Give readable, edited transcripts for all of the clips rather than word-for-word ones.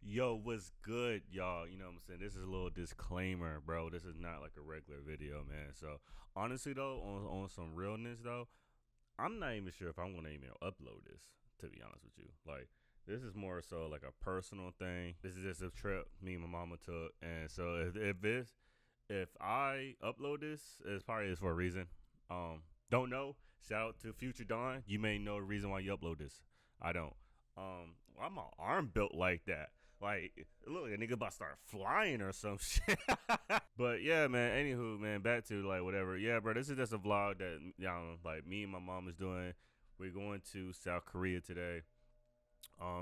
Yo, what's good, y'all? You know what I'm saying? This is a little disclaimer, bro. This is not like a regular video, man. So, honestly, though, on some realness, though, I'm not even sure if I'm going to even upload this, to be honest with you. Like, this is more so like a personal thing. This is just a trip me and my mama took. And so, if I upload this, it's probably is for a reason. Don't know. Shout out to Future Don. You may know the reason why you upload this. I don't. Why my arm built like that? Like, look, a nigga about to start flying or some shit. But yeah, man. Anywho, man, back to like whatever. Yeah, bro. This is just a vlog that like me and my mom is doing. We're going to South Korea today.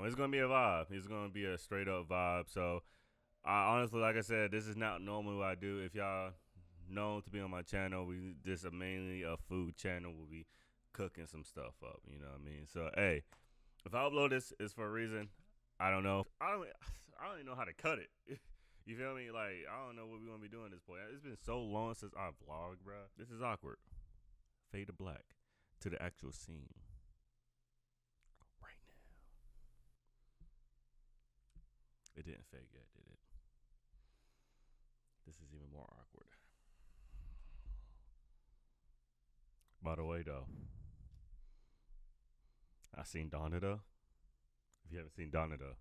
It's gonna be a vibe. It's gonna be a straight up vibe. So, I honestly, like I said, this is not normally what I do. If y'all known to be on my channel, this is mainly a food channel. We'll be cooking some stuff up. You know what I mean? So, hey. If I upload this, it's for a reason. I don't know. I don't even know how to cut it. You feel me? Like, I don't know what we're gonna be doing at this point. It's been so long since I vlogged, bro. This is awkward. Fade to black to the actual scene right now. It didn't fade yet, did it? This is even more awkward. By the way, though, I seen Donita. If you haven't seen Donita,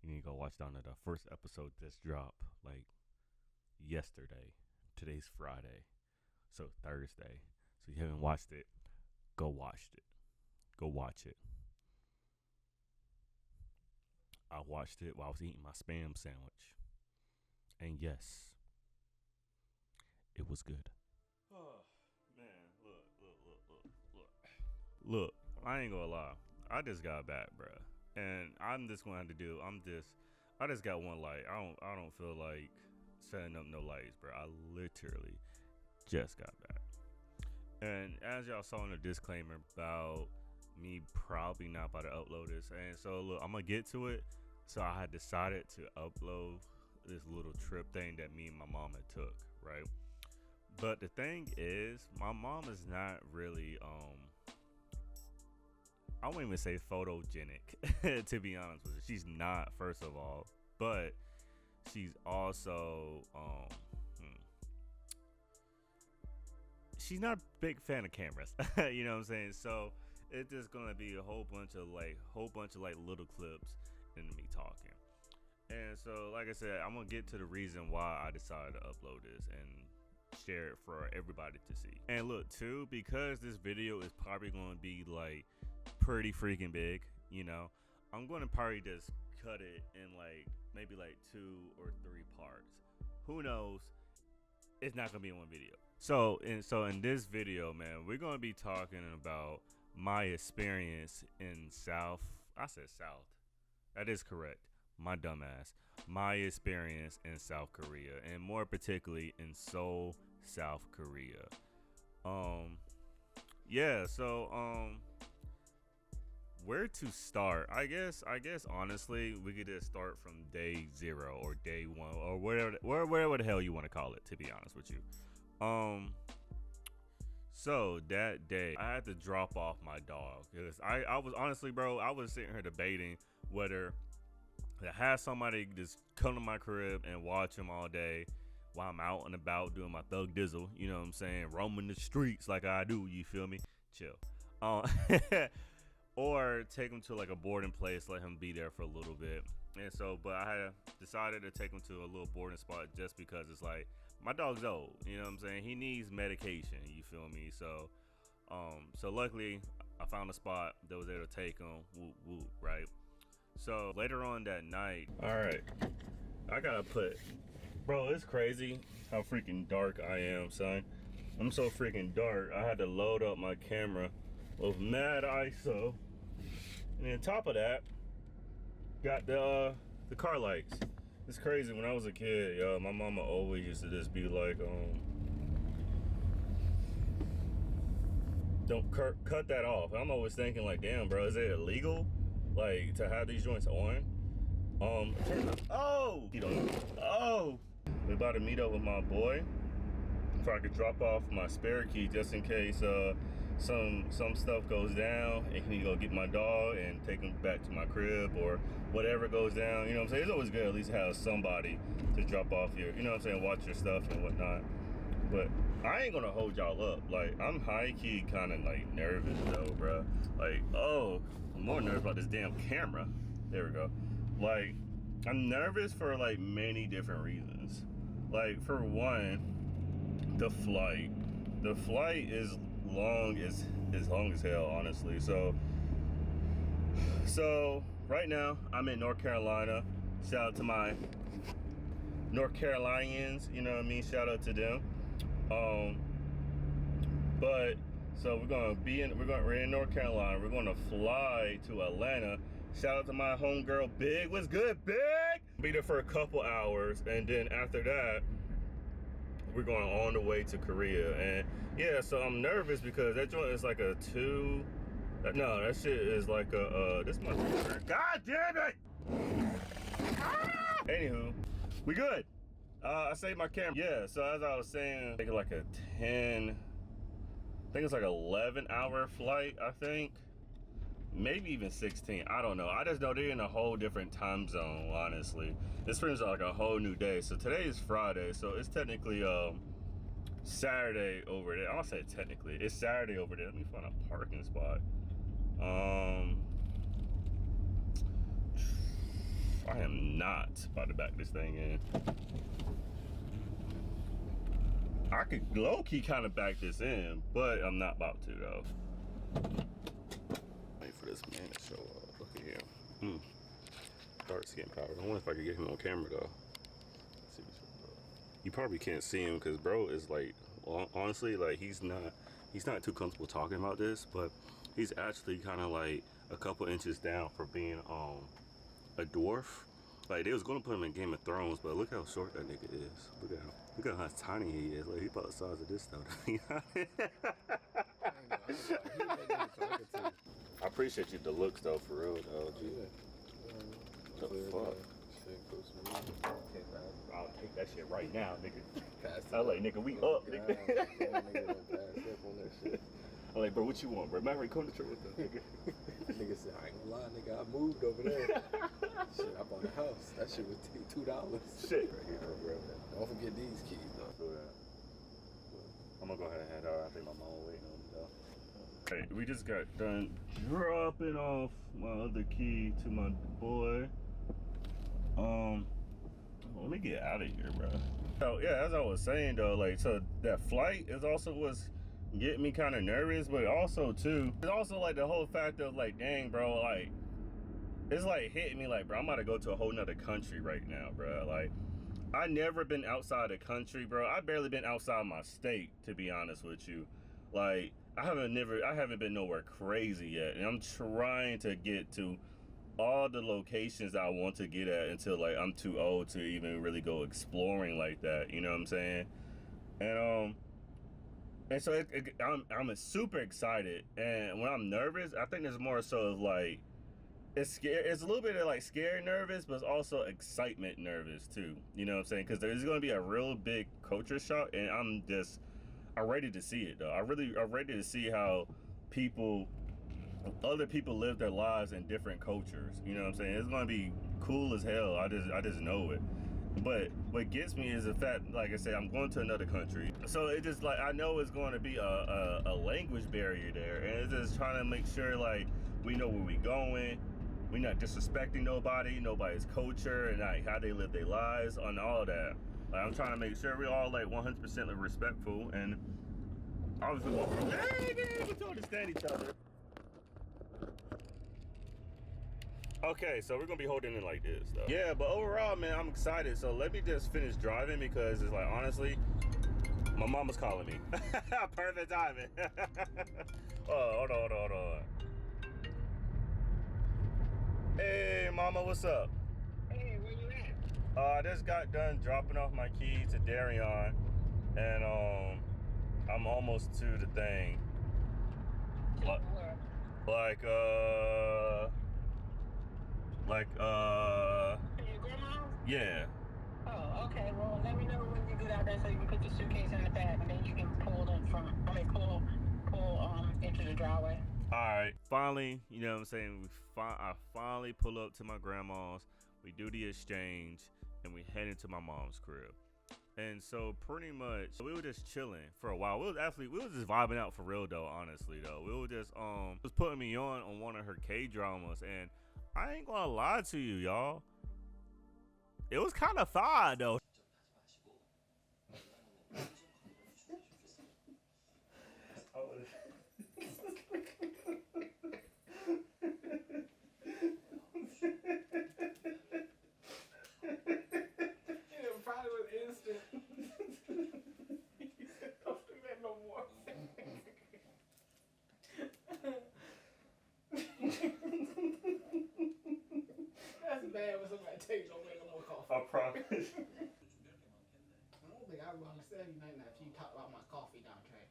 you need to go watch Donita. First episode just dropped like yesterday. Today's Friday, so Thursday. So if you haven't watched it, go watch it. Go watch it. I watched it while I was eating my Spam sandwich, and yes, it was good. Oh man, look. I ain't gonna lie. I just got back, bro, and I'm just gonna have to do. I just got one light. I don't feel like setting up no lights, bro. I literally just got back, and as y'all saw in the disclaimer about me probably not about to upload this, and so look, I'm gonna get to it. So I had decided to upload this little trip thing that me and my mom had took, right? But the thing is, my mom is not really I won't even say photogenic, to be honest with you. She's not, first of all, but she's also she's not a big fan of cameras. You know what I'm saying? So it's just gonna be a whole bunch of little clips into me talking. And so, like I said, I'm gonna get to the reason why I decided to upload this and share it for everybody to see. And look, too, because this video is probably gonna be like pretty freaking big, you know, I'm gonna probably just cut it in like maybe like 2 or 3 parts. Who knows? It's not gonna be in one video. So in this video, man, we're gonna be talking about my experience in South. I said South. That is correct. My dumbass. My experience in South Korea, and more particularly in Seoul, South Korea. Yeah. So where to start? I guess honestly, we could just start from day 0 or day 1 or whatever the hell you want to call it. To be honest with you. So that day, I had to drop off my dog. I was honestly, bro, I was sitting here debating whether to have somebody just come to my crib and watch him all day while I'm out and about doing my thug dizzle, you know what I'm saying, roaming the streets like I do, you feel me? Chill. Or take him to like a boarding place, let him be there for a little bit. And so, but I had decided to take him to a little boarding spot just because it's like, my dog's old, you know what I'm saying? He needs medication, you feel me? So, so luckily I found a spot that was there to take him, whoop, whoop, right? So later on that night, all right, I gotta bro, it's crazy how freaking dark I am, son. I'm so freaking dark. I had to load up my camera with mad ISO, and then on top of that, got the car lights. It's crazy. When I was a kid, yo, my mama always used to just be like, don't cut that off. I'm always thinking like, damn, bro, is it illegal, like, to have these joints on? Oh, we about to meet up with my boy so I could drop off my spare key just in case some stuff goes down and can go get my dog and take him back to my crib or whatever goes down, you know what I'm saying? It's always good at least have somebody to drop off your, you know what I'm saying, watch your stuff and whatnot. But I ain't gonna hold y'all up. Like, I'm high-key kind of like nervous though, bro. Like, oh, I'm more nervous about this damn camera. There we go. Like, I'm nervous for like many different reasons. Like, for one, the flight. The flight is long as hell, honestly. So right now I'm in North Carolina. Shout out to my North Carolinians, you know what I mean? Shout out to them. But so we're in North Carolina. We're gonna fly to Atlanta. Shout out to my homegirl Big. What's good, Big? Be there for a couple hours, and then after that we're going on the way to Korea. And yeah, so I'm nervous because that joint is like a no, that shit is like a this motherfucker. God damn it! Anywho, we good. I saved my camera. Yeah, so as I was saying, I think like a 10, I think it's like 11-hour flight, I think. Maybe even 16, I don't know. I just know they're in a whole different time zone, honestly. This brings like a whole new day. So today is Friday, so it's technically Saturday over there. I'll say technically, it's Saturday over there. Let me find a parking spot. I am not about to back this thing in. I could low-key kind of back this in, but I'm not about to though. Wait for this man to show up. Look at him. Dark skin power. I wonder if I could get him on camera though. Let's see what's up, bro. You probably can't see him because bro is like, honestly, like he's not too comfortable talking about this, but he's actually kind of like a couple inches down for being a dwarf. Like they was gonna put him in Game of Thrones, but look how short that nigga is. Look at how tiny he is. Like he about the size of this stuff. I appreciate you the looks though, for real though. The fuck? I'll take that shit right now, nigga. I like, nigga, we up, nigga. I'm like, bro, what you want, bro? Maverick, come to church with us, nigga. Nigga said, I ain't gonna lie, nigga, I moved over there. Shit, I bought a house. That shit was $2. Shit. Right here, bro. Don't forget these keys, though. I'm gonna go ahead and head out. I think my mom waiting on me, though. Hey, we just got done dropping off my other key to my boy. Let me get out of here, bro. So, yeah, as I was saying, though, like, so that flight is also what's getting me kind of nervous, but also too, it's also like the whole fact of like, dang, bro, like it's like hitting me like, bro, I'm about to go to a whole nother country right now, bro. Like, I never been outside the country, bro. I barely been outside my state, to be honest with you. Like, I haven't been nowhere crazy yet, and I'm trying to get to all the locations I want to get at until like I'm too old to even really go exploring like that, you know what I'm saying? And so I'm super excited, and when I'm nervous, I think there's more so of like, it's a little bit of like scared nervous, but it's also excitement nervous too. You know what I'm saying? Because there's going to be a real big culture shock, and I'm ready to see it though. I'm ready to see how other people live their lives in different cultures. You know what I'm saying? It's going to be cool as hell. I just know it. But what gets me is the fact, like I said, I'm going to another country. So it just like, I know it's going to be a language barrier there. And it's just trying to make sure like we know where we going. We're not disrespecting nobody's culture and like how they live their lives and all that. Like, I'm trying to make sure we're all like 100% respectful, and obviously we to understand each other. Okay, so we're gonna be holding it like this though. Yeah, but overall, man, I'm excited. So let me just finish driving because it's like, honestly, my mama's calling me. Perfect timing. Oh, hold on. Hey, mama, what's up? Hey, where you at? I just got done dropping off my keys to Darion, and I'm almost to the thing. Your grandma's? Yeah. Oh, okay. Well, let me know when you get out there so you can put the suitcase in the back, and then you can pull pull into the driveway. All right, finally, you know what I'm saying? I finally pull up to my grandma's. We do the exchange, and we head into my mom's crib. And so pretty much we were just chilling for a while. We was just vibing out for real though, honestly though. We were just was putting me on one of her K dramas, and I ain't gonna lie to you, y'all. It was kind of fire though. It probably was instant. Don't do that no more. That's bad when somebody takes no more coffee. I promise. I don't think I would understand you nothing after you talk about my coffee down track.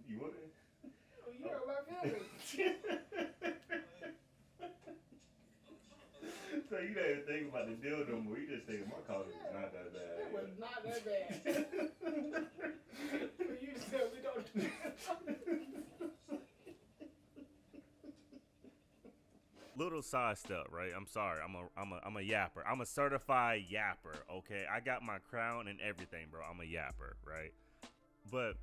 You wouldn't? Oh, you know my feelings. So you didn't even think about the deal no more. You just thinking my coffee is not that bad. It was not that bad. For you to tell me don't do that. Little side step, right? I'm sorry. I'm a yapper. I'm a certified yapper. Okay, I got my crown and everything, bro. I'm a yapper, right? But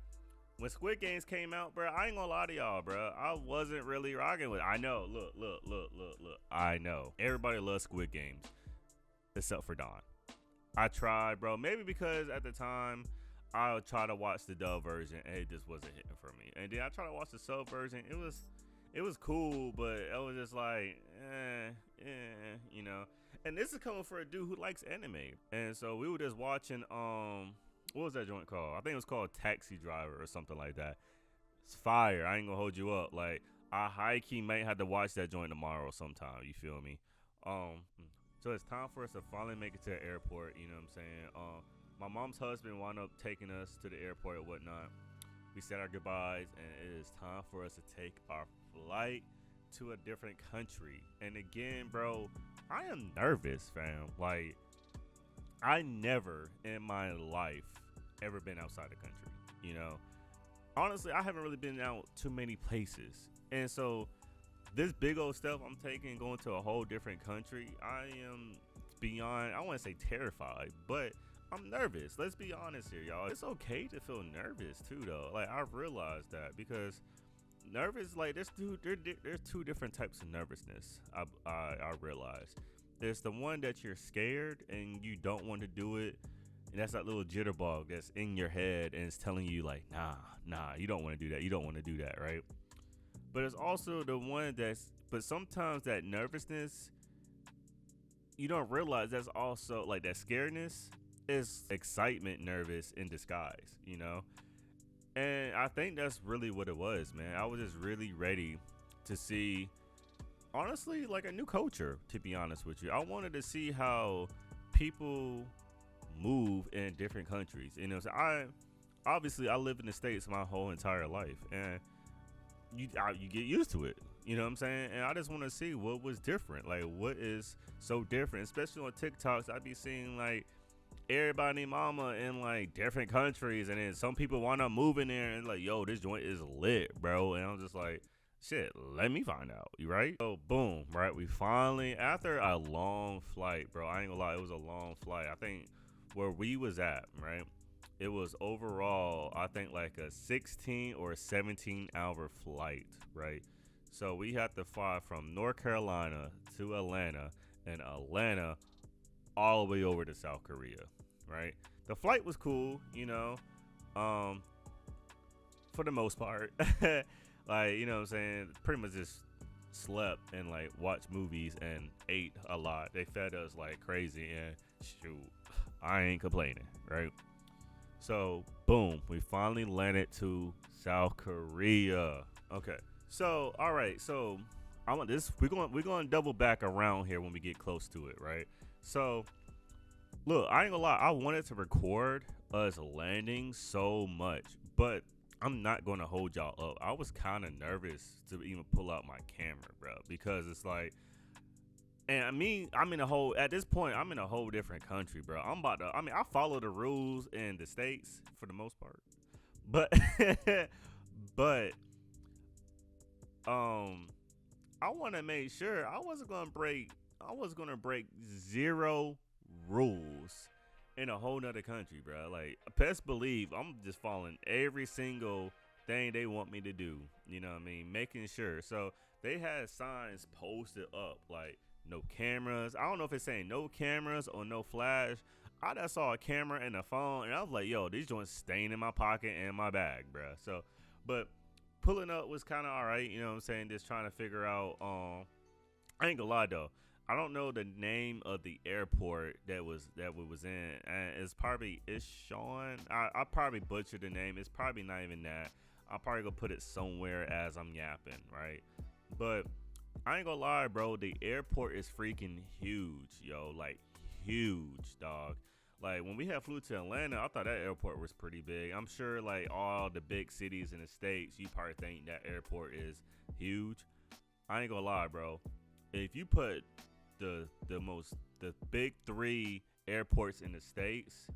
when Squid Games came out, bro, I ain't gonna lie to y'all, bro. I wasn't really rocking with it. I know. Look. I know. Everybody loves Squid Games, except for Don. I tried, bro. Maybe because at the time I would try to watch the dub version and it just wasn't hitting for me. And then I tried to watch the sub version. It was cool, but it was just like, you know. And this is coming for a dude who likes anime. And so we were just watching, what was that joint called? I think it was called Taxi Driver or something like that. It's fire. I ain't gonna hold you up. Like, I high-key might have to watch that joint tomorrow sometime. You feel me? So it's time for us to finally make it to the airport. You know what I'm saying? My mom's husband wound up taking us to the airport and whatnot. We said our goodbyes, and it is time for us to take our flight to a different country. And again, bro, I am nervous, fam. Like, I never in my life ever been outside the country, you know. Honestly, I haven't really been out too many places. And so this big old step I'm taking, going to a whole different country, I am beyond, I want to say terrified, but I'm nervous. Let's be honest here, y'all. It's okay to feel nervous too, though. Like, I realized that because nervous, like, there's two different types of nervousness. I realized there's the one that you're scared and you don't want to do it, and that's that little jitterbug that's in your head and it's telling you like, nah, you don't want to do that. You don't want to do that, right? But it's also the one but sometimes that nervousness, you don't realize that's also like that scaredness is excitement, nervous in disguise, you know? And I think that's really what it was, man. I was just really ready to see, honestly, like a new culture, to be honest with you. I wanted to see how people move in different countries. You know, so I live in the States my whole entire life, and you get used to it. You know what I'm saying? And I just want to see what was different. Like, what is so different? Especially on TikToks, I'd be seeing like everybody mama in like different countries, and then some people want to move in there and like, yo, this joint is lit, bro. And I'm just like, shit, let me find out, you right? So boom, right? We finally, after a long flight, bro, I ain't gonna lie, it was a long flight. I think where we was at, right, it was overall, I think like a 16 or 17 hour flight, right? So we had to fly from North Carolina to Atlanta, and Atlanta all the way over to South Korea, right? The flight was cool, you know, for the most part. Like, you know what I'm saying? Pretty much just slept and like watched movies and ate a lot. They fed us like crazy, and shoot, I ain't complaining, right? So boom, we finally landed to South Korea. Okay, so all right, so we're going to double back around here when we get close to it, right? So look, I ain't gonna lie, I wanted to record us landing so much, but I'm not gonna hold y'all up. I was kind of nervous to even pull out my camera, bro, because it's like, and I mean, at this point, I'm in a whole different country, bro. I follow the rules in the States for the most part, But but um I want to make sure I was gonna break zero rules in a whole nother country, bro. Like, best believe I'm just following every single thing they want me to do. You know what I mean? Making sure. So they had signs posted up like no cameras. I don't know if it's saying no cameras or no flash. I just saw a camera and a phone, and I was like, yo, these joints staying in my pocket and my bag, bro. So, but pulling up was kind of all right. You know what I'm saying? Just trying to figure out. I ain't gonna lie though. I don't know the name of the airport that we was in, and it's probably Sean. I probably butchered the name. It's probably not even that. I'll probably go put it somewhere as I'm yapping, right? But I ain't gonna lie, bro. The airport is freaking huge, yo. Like huge, dog. Like when we had flew to Atlanta, I thought that airport was pretty big. I'm sure like all the big cities in the states, you probably think that airport is huge. I ain't gonna lie, bro. If you put the big three airports in the states,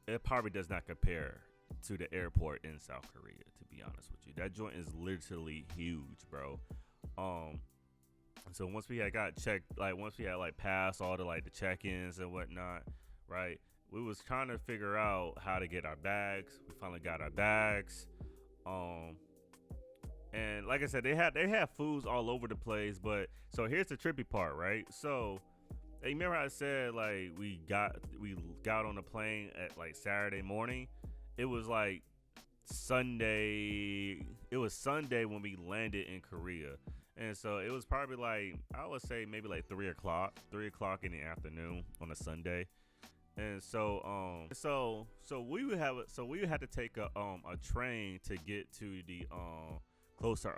it probably does not compare to the airport in South Korea. To be honest with you, that joint is literally huge, bro. Um, so once we had got checked, like once we had like passed all the like the check-ins and whatnot, right? We was trying to figure out how to get our bags. We finally got our bags. Um, and like I said, they had foods all over the place. But so here's the trippy part, right? So hey, remember how I said like we got on the plane at like Saturday morning? It was like Sunday. It was Sunday when we landed in Korea, and so it was probably like I would say maybe like 3 o'clock in the afternoon on a Sunday. And so we would have to take a train to get to the close to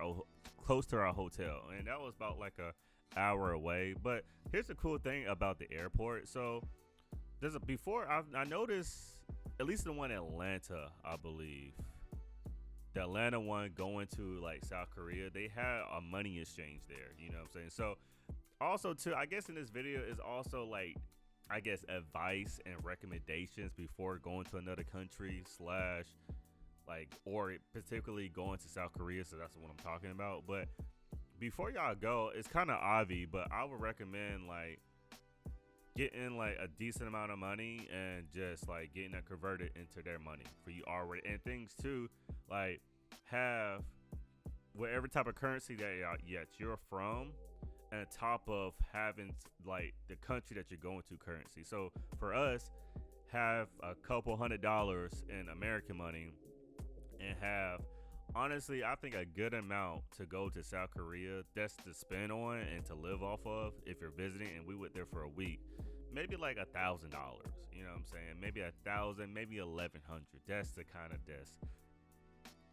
our hotel, and that was about like a hour away. But here's the cool thing about the airport. So I noticed at least the one in Atlanta, I believe. The Atlanta one going to like South Korea, they had a money exchange there, you know what I'm saying? So also too, I guess in this video is also like I guess advice and recommendations before going to another country slash like or particularly going to South Korea, so that's what I'm talking about. But before y'all go, it's kind of obvious, but I would recommend like getting like a decent amount of money and just like getting that converted into their money for you already, and things too like have whatever type of currency that you're from, and on top of having like the country that you're going to currency. So for us, have a couple $100 in American money and have honestly I think a good amount to go to South Korea, that's to spend on and to live off of if you're visiting. And we went there for a week, maybe like $1,000, you know what I'm saying? Maybe 1,000, maybe 1,100. That's the kind of desk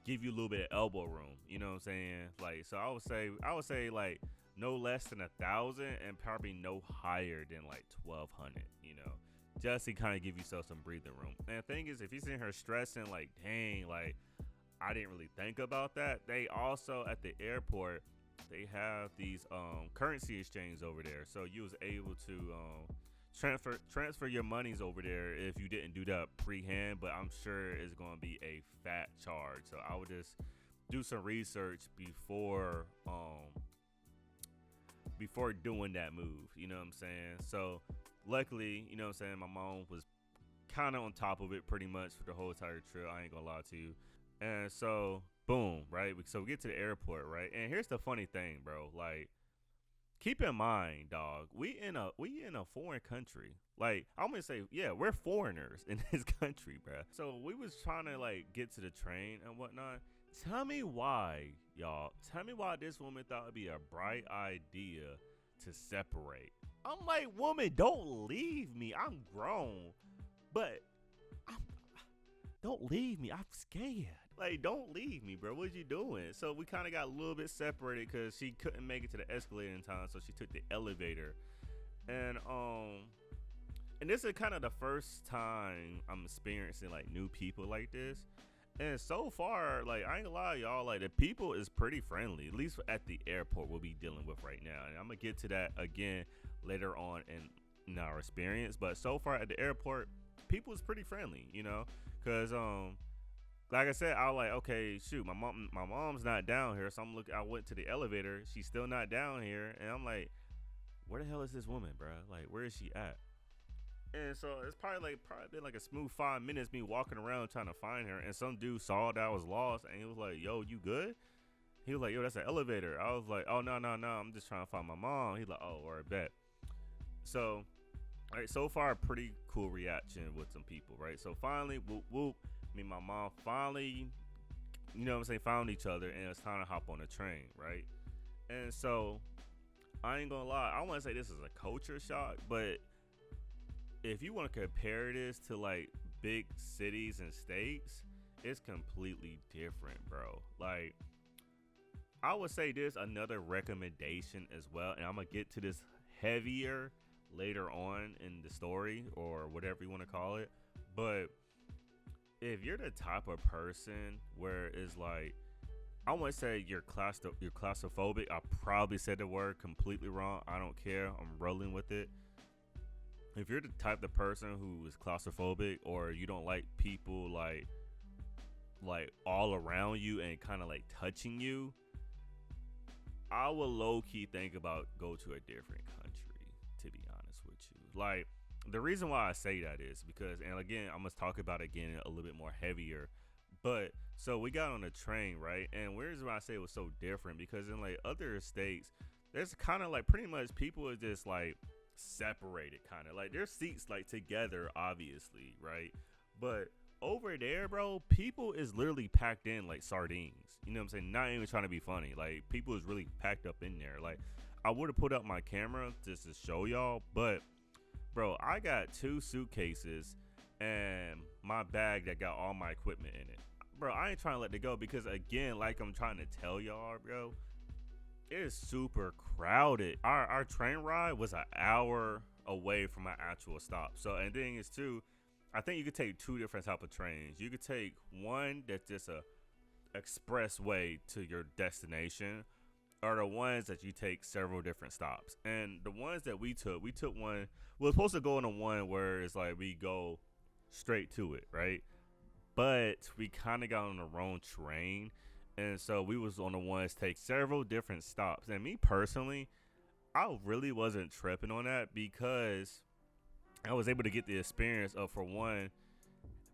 give you a little bit of elbow room, you know what I'm saying? Like, so I would say like no less than 1,000 and probably no higher than like 1,200, you know, just to kind of give yourself some breathing room. And the thing is, if you're sitting here stressing like, dang, like I didn't really think about that, they also at the airport they have these currency exchange over there, so you was able to transfer your monies over there if you didn't do that pre-hand. But I'm sure it's going to be a fat charge, so I would just do some research before doing that move, you know what I'm saying? So luckily, you know what I'm saying, my mom was kind of on top of it pretty much for the whole entire trip. I ain't gonna lie to you. And so boom, right? So we get to the airport, right? And here's the funny thing, bro. Like, keep in mind, dog, we in a foreign country. Like, I'm gonna say, yeah, we're foreigners in this country, bro. So we was trying to like get to the train and whatnot. Tell me why, y'all. Tell me why this woman thought it'd be a bright idea to separate. I'm like, woman, don't leave me. I'm grown, but don't leave me. I'm scared. Like, don't leave me, bro. What you doing? So we kind of got a little bit separated because she couldn't make it to the escalator in time, so she took the elevator. And this is kind of the first time I'm experiencing like new people like this. And so far, like, I ain't gonna lie, y'all, like the people is pretty friendly, at least at the airport we'll be dealing with right now. And I'm gonna get to that again later on in our experience. But so far at the airport, people is pretty friendly, you know, because like I said, I was like, okay, shoot, my mom's not down here, so I'm looking. I went to the elevator. She's still not down here, and I'm like, where the hell is this woman, bro? Like, where is she at? And so it's probably been like a smooth 5 minutes me walking around trying to find her, and some dude saw that I was lost, and he was like, "Yo, you good?" He was like, "Yo, that's an elevator." I was like, "Oh no, no, no, I'm just trying to find my mom." He's like, "Oh, all right, bet." So, all right, so far, pretty cool reaction with some people, right? So finally, whoop whoop, me and my mom finally, you know what I'm saying, found each other, and it's time to hop on the train, right? And so I ain't gonna lie, I want to say this is a culture shock, but if you want to compare this to like big cities and states, it's completely different, bro. Like, I would say this another recommendation as well, and I'm gonna get to this heavier later on in the story or whatever you want to call it. But if you're the type of person where it's like, I want to say you're claustrophobic. I probably said the word completely wrong. I don't care. I'm rolling with it. If you're the type of person who is claustrophobic or you don't like people like all around you and kind of like touching you, I will low key think about go to a different country, to be honest with you. Like, the reason why I say that is because, and again, I'm gonna talk about it again a little bit more heavier. But so we got on the train, right? And where's why I say it was so different, because in like other states, there's kind of like pretty much people are just like separated, kind of like their seats like together, obviously, right? But over there, bro, people is literally packed in like sardines. You know what I'm saying? Not even trying to be funny. Like, people is really packed up in there. Like, I would have put up my camera just to show y'all, but bro, I got 2 suitcases and my bag that got all my equipment in it. Bro, I ain't trying to let it go because, again, like I'm trying to tell y'all, bro, it is super crowded. Our train ride was an hour away from our actual stop. So, and the thing is too, I think you could take 2 different type of trains. You could take one that's just a expressway to your destination, or the ones that you take several different stops. And the ones that we took one. We were supposed to go on the one where it's like we go straight to it, right? But we kind of got on the wrong train, and so we was on the ones take several different stops. And me personally, I really wasn't tripping on that because I was able to get the experience of, for one,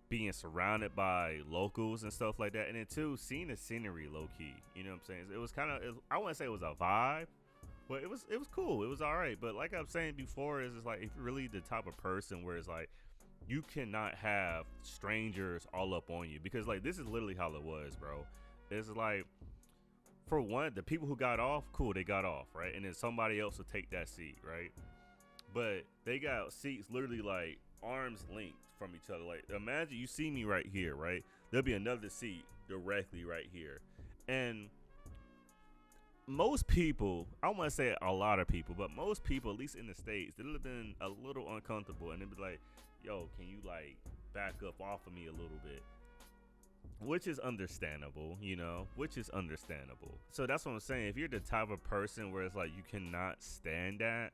being surrounded by locals and stuff like that, and then 2, seeing the scenery low key. You know what I'm saying? It was kind of, I wouldn't say it was a vibe, but it was cool. It was all right. But like I'm saying before, is it's like, if you're really the type of person where it's like you cannot have strangers all up on you, because like this is literally how it was, bro. It's like, for one, the people who got off, cool, they got off, right? And then somebody else will take that seat, right? But they got seats literally like arm's length from each other. Like, imagine you see me right here, right? There'll be another seat directly right here. And most people, I don't want to say a lot of people, but most people, at least in the States, they'd have been a little uncomfortable, and they'd be like, yo, can you like back up off of me a little bit? Which is understandable, you know, which is understandable. So that's what I'm saying. If you're the type of person where it's like you cannot stand that,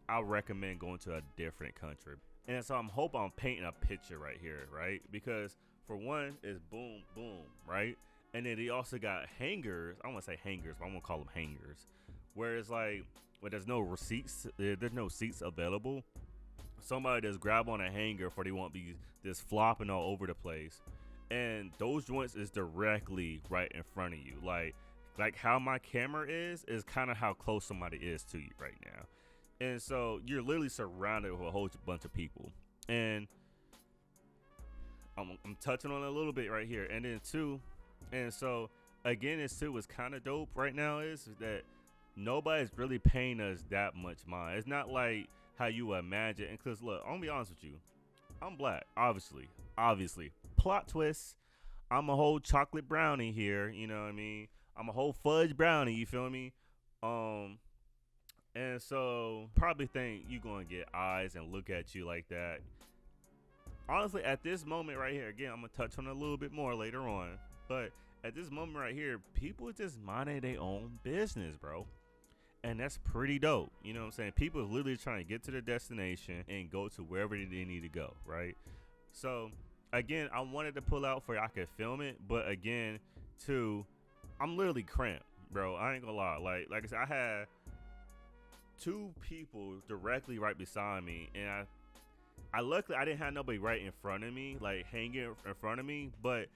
I recommend going to a different country. And so I'm painting a picture right here, right? Because for one, it's boom, boom, right? And then they also got hangars. I want to say hangars, but I'm gonna call them hangars, where it's like, where there's no receipts, there's no seats available. Somebody just grab on a hanger for they won't be just flopping all over the place. And those joints is directly right in front of you. Like how my camera is kind of how close somebody is to you right now. And so you're literally surrounded with a whole bunch of people. And I'm touching on it a little bit right here. And then 2, and so again, it's 2 is kind of dope right now is that nobody's really paying us that much mind. It's not like how you imagine. And because look, I'm gonna be honest with you, I'm black, obviously. Plot twist, I'm a whole chocolate brownie here, you know what I mean? I'm a whole fudge brownie, you feel me? And so probably think you gonna get eyes and look at you like that. Honestly, at this moment right here, again, I'm gonna touch on it a little bit more later on, but at this moment right here, people just minding their own business, bro. And that's pretty dope. You know what I'm saying? People are literally trying to get to their destination and go to wherever they need to go, right? So again, I wanted to pull out for I could film it, but again, too, I'm literally cramped, bro. I ain't gonna lie. Like I said, I had two people directly right beside me, and I luckily I didn't have nobody right in front of me, like hanging in front of me, but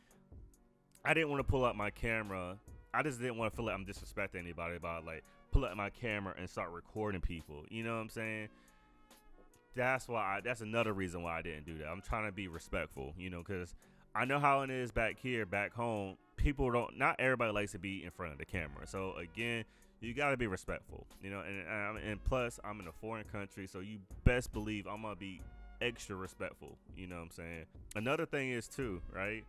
I didn't want to pull out my camera. I just didn't want to feel like I'm disrespecting anybody about like pull out my camera and start recording people. You know what I'm saying? That's another reason why I didn't do that. I'm trying to be respectful, you know, because I know how it is back here, back home. People don't, not everybody likes to be in front of the camera. So again, you got to be respectful, you know, and plus I'm in a foreign country, so you best believe I'm going to be extra respectful, you know what I'm saying? Another thing is too, right?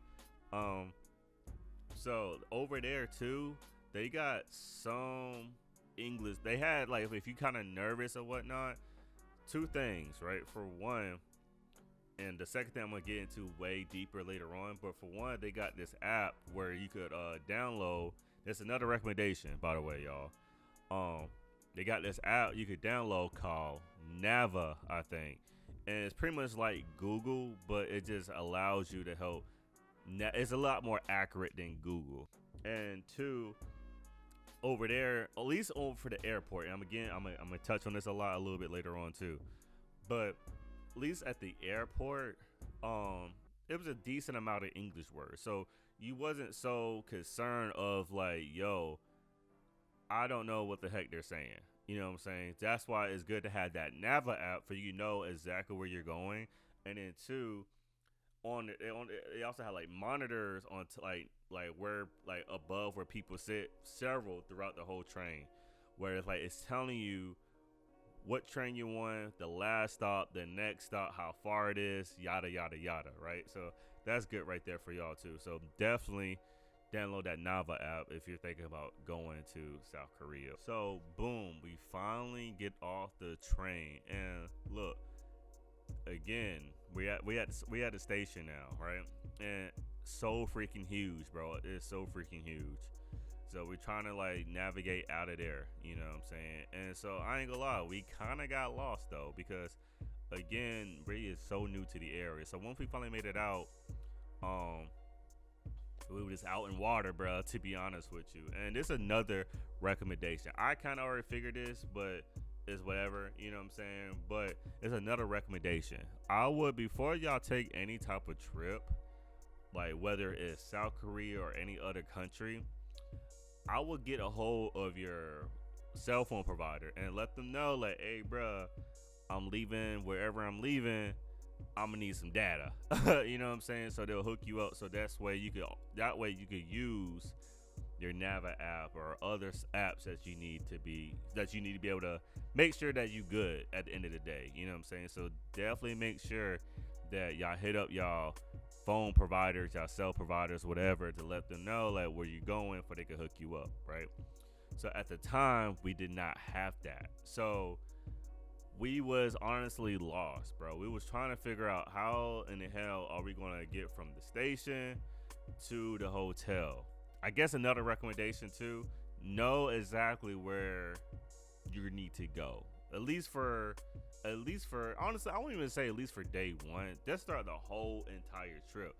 So over there too, they got some English. They had like, if you kind of nervous or whatnot, two things, right? For one, and the second thing I'm gonna get into way deeper later on, but for one, they got this app where you could download. There's another recommendation, by the way, y'all. They got this app you could download called Nava, I think, and it's pretty much like Google, but it just allows you to help. It's a lot more accurate than Google. And two, over there, at least over for the airport, and I'm gonna touch on this a little bit later on too, but at least at the airport, it was a decent amount of English words, so you wasn't so concerned of like, yo, I don't know what the heck they're saying. You know what I'm saying? That's why it's good to have that Nava app for you know exactly where you're going, and then two, they also have like monitors on like where like above where people sit, several throughout the whole train, where it's like it's telling you what train you on, the last stop, the next stop, how far it is, yada yada yada, right? So that's good right there for y'all too. So definitely download that Nava app if you're thinking about going to South Korea. So boom, we finally get off the train, and look, again, we at the station now, right? And so freaking huge, bro. It's so freaking huge. So we're trying to like navigate out of there, you know what I'm saying? And so I ain't gonna lie, we kind of got lost though, because again, Bree is so new to the area. So once we finally made it out, we were just out in water, bro, to be honest with you. And this is another recommendation. I kind of already figured this, but it's whatever, you know what I'm saying? But it's another recommendation. I would, before y'all take any type of trip, like whether it's South Korea or any other country, I would get a hold of your cell phone provider and let them know, like, hey, bro, I'm leaving wherever I'm leaving. I'm gonna need some data. You know what I'm saying? So they'll hook you up. So that way you could use your Nava app or other apps that you need to be able to make sure that you good at the end of the day. You know what I'm saying? So definitely make sure that y'all hit up y'all phone providers, y'all cell providers, whatever, to let them know like where you going, for they can hook you up, right? So at the time we did not have that, so we was honestly lost, bro. We was trying to figure out how in the hell are we gonna get from the station to the hotel. I guess another recommendation too, know exactly where you need to go. At least for honestly, I won't even say at least for day one. Just start the whole entire trip.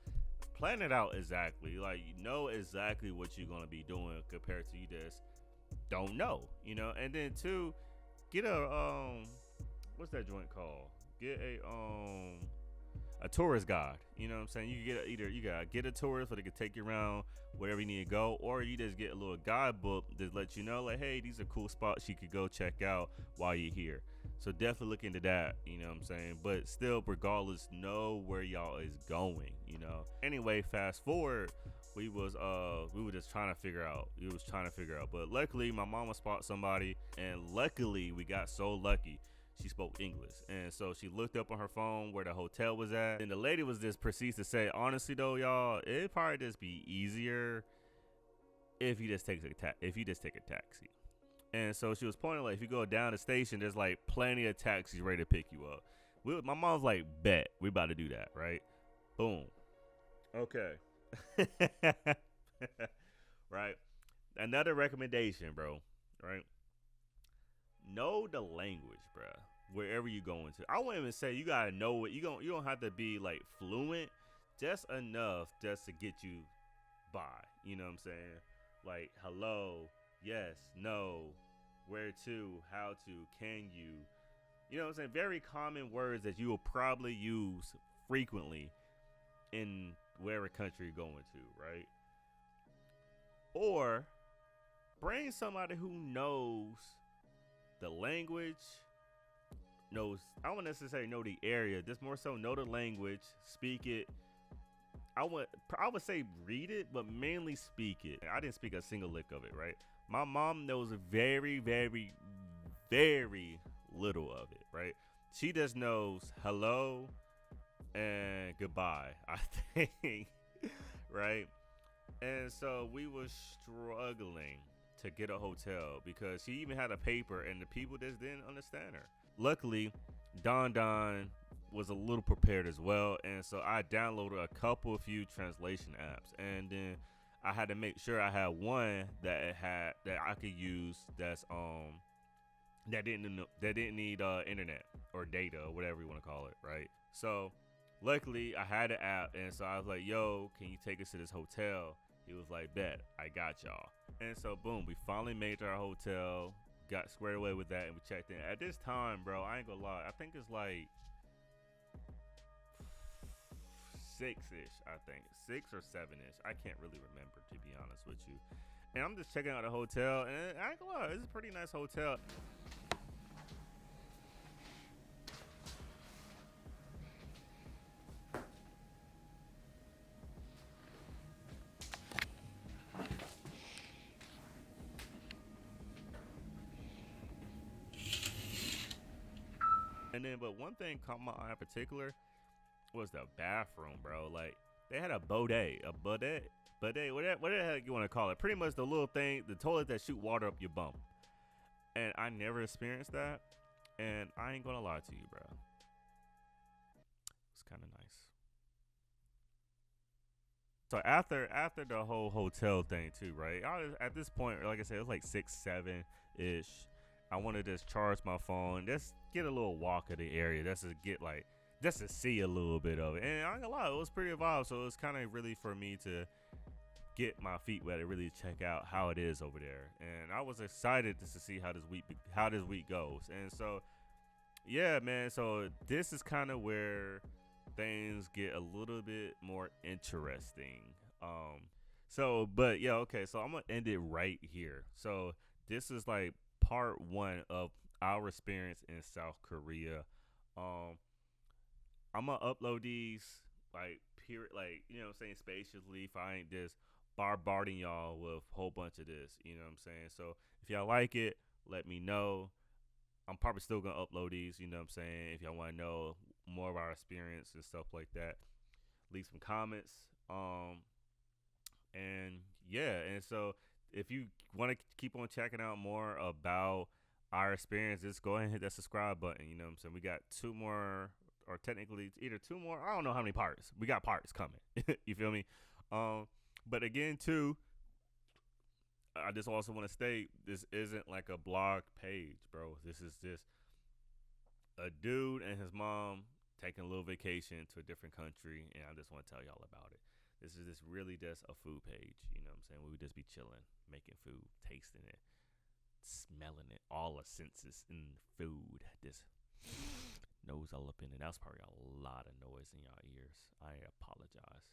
Plan it out exactly. Like, you know exactly what you're gonna be doing compared to you just don't know, you know. And then two, get a what's that joint called? Get a tourist guide. You know what I'm saying? You can get a tourist so they can take you around wherever you need to go, or you just get a little guidebook that lets you know, like, hey, these are cool spots you could go check out while you're here. So definitely look into that, you know what I'm saying? But still, regardless, know where y'all is going, you know. Anyway, fast forward, we were just trying to figure out. But luckily, my mama spotted somebody, and luckily, we got so lucky. She spoke English, and so she looked up on her phone where the hotel was at, and the lady was just proceeds to say, honestly though, y'all, it'd probably just be easier if you just take a taxi. And so she was pointing, like, if you go down the station, there's like plenty of taxis ready to pick you up. My mom's like, bet we about to do that, right? Boom. Okay. Right. Another recommendation, bro. Right. Know the language, bro. Wherever you going to, I wouldn't even say you gotta know it. You don't have to be like fluent. just enough just to get you by. You know what I'm saying? Like hello, yes, no, where to, how to, can you. You know what I'm saying? Very common words that you will probably use frequently in wherever country you're going to, right? Or bring somebody who knows the language, knows, I don't necessarily know the area, just more so know the language, speak it. I would say read it, but mainly speak it. I didn't speak a single lick of it, right? My mom knows very, very, very little of it, right? She just knows hello and goodbye, I think, right? And so we were struggling to get a hotel because she even had a paper and the people just didn't understand her. Luckily, Don was a little prepared as well, and so I downloaded a few translation apps, and then I had to make sure I had one that I could use that didn't need internet or data or whatever you want to call it, right? So luckily I had an app, and so I was like, yo, can you take us to this hotel? He was like, bet, I got y'all. And so boom, we finally made it to our hotel, got squared away with that, and we checked in. At this time, bro, I ain't gonna lie, I think it's like 6-ish, I think 6 or 7-ish. I can't really remember, to be honest with you. And I'm just checking out the hotel, and I ain't gonna lie, it's a pretty nice hotel. And then, but one thing caught my eye in particular was the bathroom, bro. Like, they had a bidet, whatever the heck you want to call it. Pretty much the little thing, the toilet that shoot water up your bum. And I never experienced that. And I ain't gonna lie to you, bro. It's kind of nice. So after the whole hotel thing too, right? At this point, like I said, it was like 6-7-ish. I wanted to just charge my phone, just get a little walk of the area, just to see a little bit of it. And I ain't gonna lie, it was pretty vibe. So it was kind of really for me to get my feet wet and really check out how it is over there. And I was excited just to see how this week goes. And so, yeah, man. So this is kind of where things get a little bit more interesting. But yeah, okay. So I'm gonna end it right here. So this is like part 1 of our experience in South Korea. I'm gonna upload these like you know what I'm saying, spaciously. If I ain't just bombarding y'all with a whole bunch of this, you know what I'm saying. So if y'all like it, let me know. I'm probably still gonna upload these, you know what I'm saying. If y'all want to know more of our experience and stuff like that, leave some comments. And yeah, and so if you want to keep on checking out more about our experience, just go ahead and hit that subscribe button. You know what I'm saying? We got 2 more, or technically it's either 2 more. I don't know how many parts. We got parts coming. You feel me? But again, too, I just also want to state, this isn't like a blog page, bro. This is just a dude and his mom taking a little vacation to a different country, and I just want to tell y'all about it. This is just really just a food page, you know what I'm saying? We would just be chilling, making food, tasting it, smelling it, all the senses in food. Just nose all up in it. That was probably a lot of noise in y'all ears. I apologize.